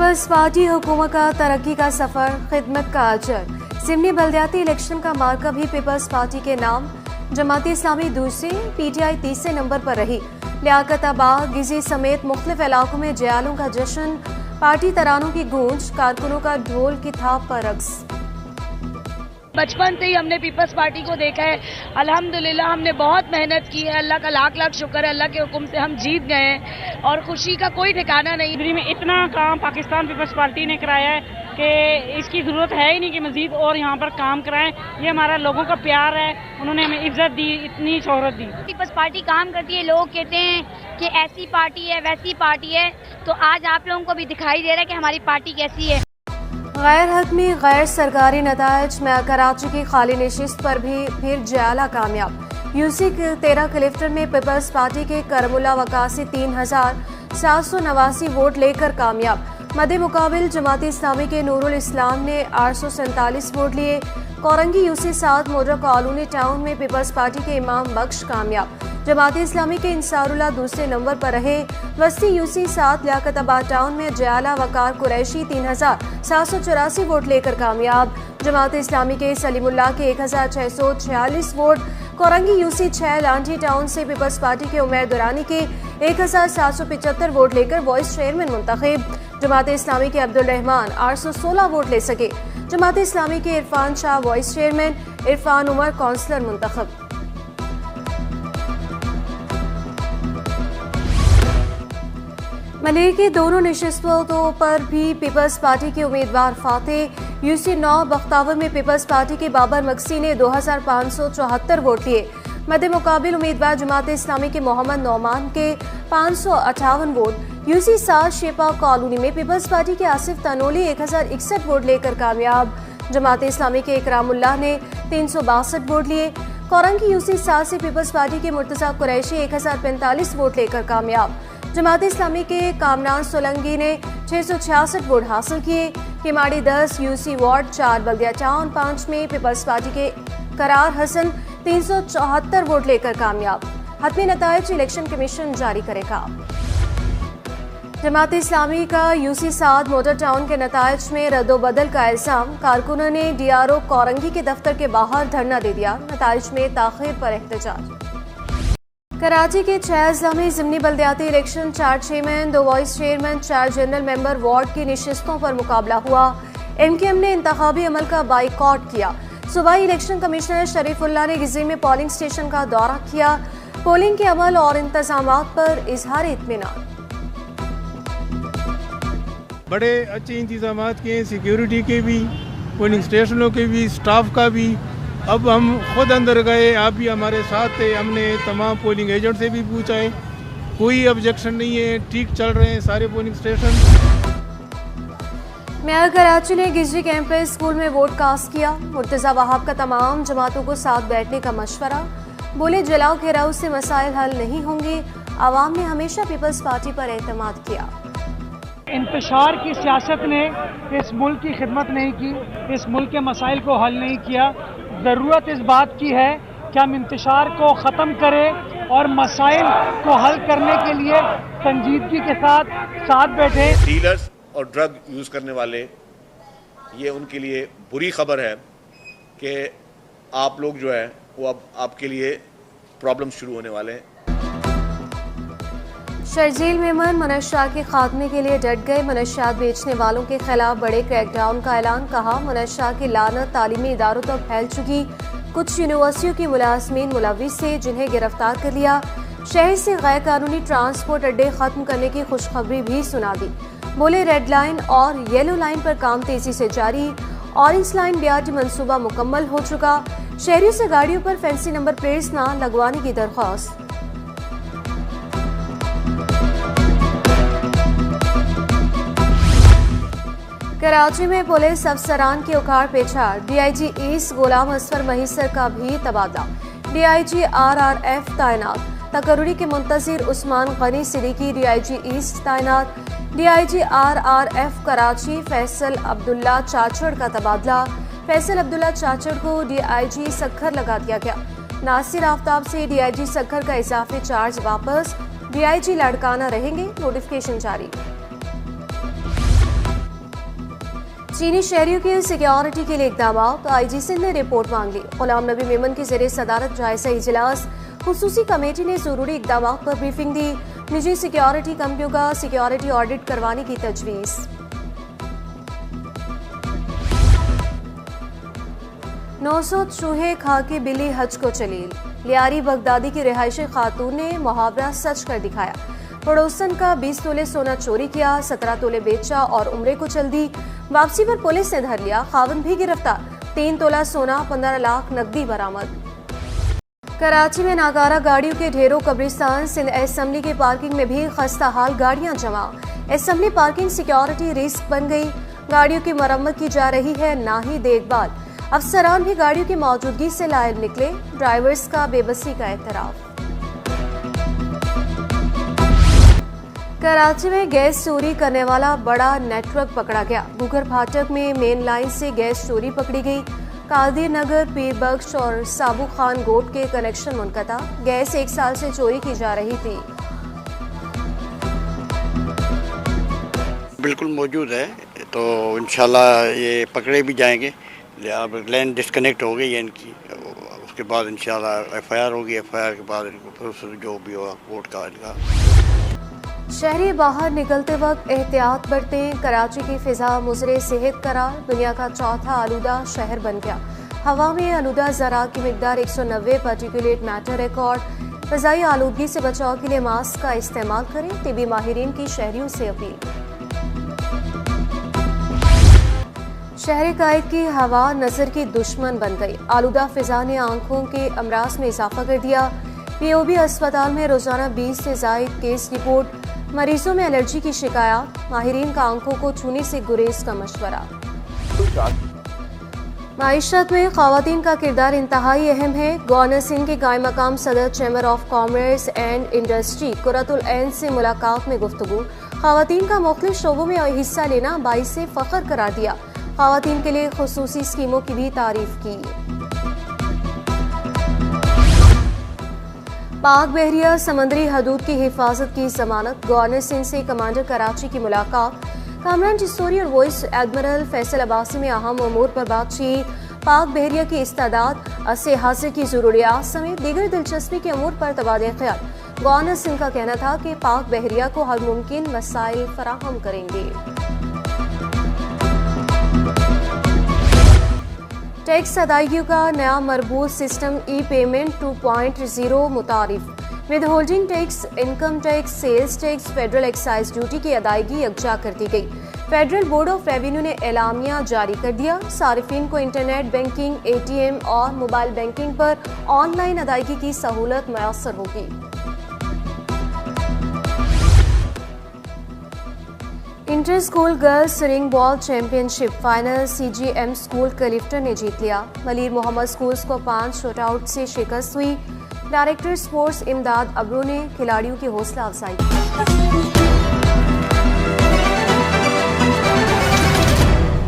Peoples party हुकूमत का तरक्की का सफर, खिदमत का अजर। सिमनी बल्दियाती इलेक्शन का मार्का भी पीपल्स पार्टी के नाम। जमाती इस्लामी दूसरे, पीटीआई तीसरे नंबर पर रही। लियाकताबाद, गिजी समेत मुख्तलिफ इलाकों में जयालों का जश्न, पार्टी तरानों की गूंज, कारकुनों का ढोल की थाप पर रक्स। बचपन से ही हमने पीपल्स पार्टी को देखा है। अल्हम्दुलिल्लाह हमने बहुत मेहनत की है। अल्लाह का लाख लाख शुक्र है, अल्लाह के हुक्म से हम जीत गए हैं और खुशी का कोई ठिकाना नहीं। दिल्ली में इतना काम पाकिस्तान पीपल्स पार्टी ने कराया है कि इसकी जरूरत है ही नहीं कि मजीद और यहाँ पर काम कराएं। ये हमारा लोगों का प्यार है, उन्होंने हमें इज्जत दी, इतनी शोहरत दी। पीपल्स पार्टी काम करती है। लोग कहते हैं कि ऐसी पार्टी है, वैसी पार्टी है, तो आज आप लोगों को भी दिखाई दे रहा है कि हमारी पार्टी कैसी है। गैर हतमी गैर सरकारी नतायज में कराची की खाली नशिस्त पर भी फिर जयाला कामयाब। यूसी के 13 कलेक्टर में पीपल्स पार्टी के करमुल्ला वकासी 3789 वोट लेकर कामयाब। मदे मुकाबिल जमाती इस्लामी के नूरुल इस्लाम ने 847 वोट लिए। Korangi UC 7 motor colony town में पीपल्स पार्टी के इमाम बख्श कामयाब। जमाती इस्लामी के इंसारुल्लाह दूसरे नंबर पर रहे। वस्ती यूसी 7 लियाकताबाद टाउन में जयाला वकार कुरैशी 3784 वोट लेकर कामयाब। जमात इस्लामी के सलीमुल्लाह के 1646 वोट। कोरंगी यूसी 6 लांठी टाउन से पीपल्स पार्टी के उमैर दुरानी के 1775 वोट लेकर वॉइस चेयरमैन मुंतखब। जमात इस्लामी के अब्दुल रहमान 816 वोट ले सके। जमात इस्लामी के Irfan Shah vice chairman, Irfan Umar councillor मुंतखब। मलेर की दोनों नशिस्तों पर भी पीपल्स पार्टी के उम्मीदवार फातेह। यूसी 9 बख्तावर में पीपल्स पार्टी के बाबर मक्सी ने 2574 वोट लिए। मध्य मुकाबिल उम्मीदवार जमात इस्लामी के मोहम्मद नौमान के 558 वोट। यूसी 7 शेपा कॉलोनी में पीपल्स पार्टी के आसिफ तनोली 1061 वोट लेकर कामयाब। जमात इस्लामी के इकरामुल्लाह ने 362 वोट लिए। कोरंगी यूसी 7 से पीपल्स पार्टी के मुर्तजा कुरैशी 1045 वोट लेकर कामयाब। जमात इस्लामी के कामरान सोलंगी ने 666 वोट हासिल किए। किमाड़ी 10 यूसी वार्ड 4 बल्दिया टाउन 5 में पीपल्स पार्टी के करार हसन 374 वोट लेकर कामयाब। हतमी नतायज इलेक्शन कमीशन जारी करेगा। जमात इस्लामी का यूसी 7 मोटर टाउन के नतायज में रद्दोबदल का इल्जाम। कारकुनों ने डीआरओ कोरंगी के दफ्तर के बाहर धरना दे दिया। नतायज में ताखिर पर एहतजाज। कराची के 6 अजला में ज़िमनी बल्दियाती election 4 chairman, 2 vice chairman, 4 general member ward की नशिस्तों पर मुकाबला हुआ। एमकेएम ने इंतखाबी अमल का बाइकॉट किया। सूबाई इलेक्शन कमिश्नर शरीफुल्लाह ने गिजी में पोलिंग स्टेशन का दौरा किया। पोलिंग के अमल और इंतजामात पर इजहार इत्मीनान। बड़े अच्छे इंतजाम किए, सिक्योरिटी के भी, पोलिंग स्टेशनों के भी, स्टाफ का भी। अब हम खुद अंदर गए, आप भी हमारे साथ थे। हमने तमाम पोलिंग एजेंट से भी पूछा है, कोई ऑब्जेक्शन नहीं है, ठीक चल रहे हैं सारे पोलिंग स्टेशन। मेयर कराची ने गिजरी कैंपस स्कूल में वोट कास्ट किया। मुर्तजा वहाब का तमाम जमातों को साथ बैठने का मशवरा। बोले जलाओ घेराव से मसाइल हल नहीं होंगे। आवाम ने हमेशा पीपल्स पार्टी पर एतमाद किया। इंतशार की सियासत ने इस मुल्क की खिदमत नहीं की, इस मुल्क के मसाइल को हल नहीं किया। ज़रूरत इस बात की है कि हम इंतशार को ख़त्म करें और मसाइल को हल करने के लिए संजीदगी के साथ बैठे। डीलर्स और ड्रग यूज़ करने वाले, ये उनके लिए बुरी खबर है कि आप लोग जो है वो अब आपके लिए प्रॉब्लम शुरू होने वाले हैं। शर्जील मेमन मनशियात के खात्मे के लिए डट गए। मनशियात बेचने वालों के खिलाफ बड़े क्रैकडाउन का ऐलान। कहा मनशियात की लानत तालीमी इदारों तक फैल चुकी। कुछ यूनिवर्सिटियों की मुलाजमीन मुलविस से, जिन्हें गिरफ्तार कर लिया। शहर से गैर कानूनी ट्रांसपोर्ट अड्डे खत्म करने की खुशखबरी भी सुना दी। बोले रेड लाइन और येलो लाइन पर काम तेजी से जारी। ऑरेंज लाइन BRT मंसूबा मुकम्मल हो चुका। शहरियों से गाड़ियों पर फैंसी नंबर प्लेट्स न लगवाने की दरख्वास्त। कराची में पुलिस अफसरान के उखाड़ पेछाड़। DIG ईस्ट गुलाम असफर महिसर का भी तबादला। DIG RRF तैनात। तकर्री के मुंतजिर उस्मान गनी सिद्दीकी DIG ईस्ट तैनात। DIG RRF कराची फैसल अब्दुल्ला चाचड़ का तबादला। फैसल अब्दुल्ला चाचड़ को DIG सक्खर लगा दिया गया। नासिर आफ्ताब से DIG सक्खर का इजाफी चार्ज वापस। DIG लाड़काना रहेंगे। नोटिफिकेशन जारी। चीनी शहरियों की सिक्योरिटी के लिए इकदाम, तो आईजी सिंध ने रिपोर्ट मांग ली। गुलाम नबी मेमन के जरिए सदारत जायजा इजलास, खुसूसी कमेटी ने जरूरी इकदाम पर ब्रीफिंग दी। निजी सिक्योरिटी कंपनियों का सिक्योरिटी ऑडिट करवाने की तजवीज़। नौसद चूहे खा के बिल्ली हज को चली। लियारी बगदादी की रिहायशी खातून ने मुहावरा सच कर दिखाया। पड़ोसन का 20 तोले सोना चोरी किया, 17 तोले बेचा और उम्रे को चल दी। वापसी पर पुलिस ने धर लिया, खावन भी गिरफ्तार। 3 तोला सोना, 15 लाख नकदी बरामद। कराची में नाकारा गाड़ियों के ढेरों, कब्रिस्तान। सिंध असेंबली के पार्किंग में भी खस्ता हाल गाड़ियां जमा। असेंबली पार्किंग सिक्योरिटी रिस्क बन गई। गाड़ियों की मरम्मत की जा रही है, ना ही देखभाल। अफसरान भी गाड़ियों की मौजूदगी से लायल निकले। ड्राइवर्स का बेबसी का एतराफ। कराची में गैस चोरी करने वाला बड़ा नेटवर्क पकड़ा गया। घुघर फाटक में मेन लाइन से गैस चोरी पकड़ी गई। कादिर नगर, पीर बख्श और साबू खान गोट के कनेक्शन मुनक़ता। गैस 1 साल से चोरी की जा रही थी। बिल्कुल मौजूद है, तो इंशाल्लाह ये पकड़े भी जाएंगे। अब लाइन डिस्कनेक्ट हो गई है इनकी, उसके बाद इंशाल्लाह FIR होगी। FIR के बाद इनको फिर जो भी होगा कोर्ट का इनका। शहरी बाहर निकलते वक्त एहतियात बरतें। कराची की फिजा मुज़रे सेहत करार। दुनिया का चौथा आलूदा शहर बन गया। हवा में आलूदा ज़रा की मिकदार 190 पार्टिकुलेट मैटर रिकॉर्ड। फ़ज़ाई आलूदगी से बचाव के लिए मास्क का इस्तेमाल करें। तिबी माहिरीन की शहरियों से अपील। शहर कायद की हवा नज़र की दुश्मन बन गई। आलूदा फिजा ने आंखों के अमराज में इजाफा कर दिया। POB अस्पताल में रोजाना 20 से ज़ायद केस रिपोर्ट। मरीजों में एलर्जी की शिकायत। माहिरीन का आंखों को छूने से गुरेज का मशवरा। माइशत में ख़वातीन का किरदार इंतहाई अहम है। गवर्नर सिंध के कायम मकाम सदर chamber of commerce and industry Qurratul Ain से मुलाकात में गुफ्तगू। ख़वातीन का मुख्तलिफ शोबों में हिस्सा लेना बाइस से फ़ख्र करार दिया। ख़वातीन के लिए खुसूसी स्कीमों की भी तारीफ की। पाक बहरिया समंदरी हदूद की हिफाजत की जमानत। गवर्नर सिंध से कमांडर कराची की मुलाकात। कामरान चिस्तूरी और वाइस एडमिरल फैसल अब्बासी में अहम उमूर पर बातचीत। पाक बहरिया की इस्तादाद, असले हासिल की ज़रूरियात समेत दीगर दिलचस्पी के उमूर पर तबादला ख्याल। गवर्नर सिंध का कहना था कि पाक बहरिया को हर मुमकिन मसाइल फराहम करेंगे। टैक्स अदायगियों का नया मरबूत सिस्टम ई-पेमेंट 2.0 मुतारिफ। Withholding tax, income tax, sales tax, federal excise duty की अदायगी यकजा कर दी गई। फेडरल बोर्ड ऑफ रेवेन्यू ने एलामिया जारी कर दिया। सारिफिन को इंटरनेट बैंकिंग, ATM और मोबाइल बैंकिंग पर ऑनलाइन अदायगी की सहूलत मैसर होगी। Inter school girls ring ball championship final CGM school Clifton ने जीत लिया। मलीर मोहम्मद स्कूल्स को 5 शॉटआउट से शिकस्त हुई। डायरेक्टर स्पोर्ट्स इमदाद अब्रू ने खिलाड़ियों की हौसला अफजाई की।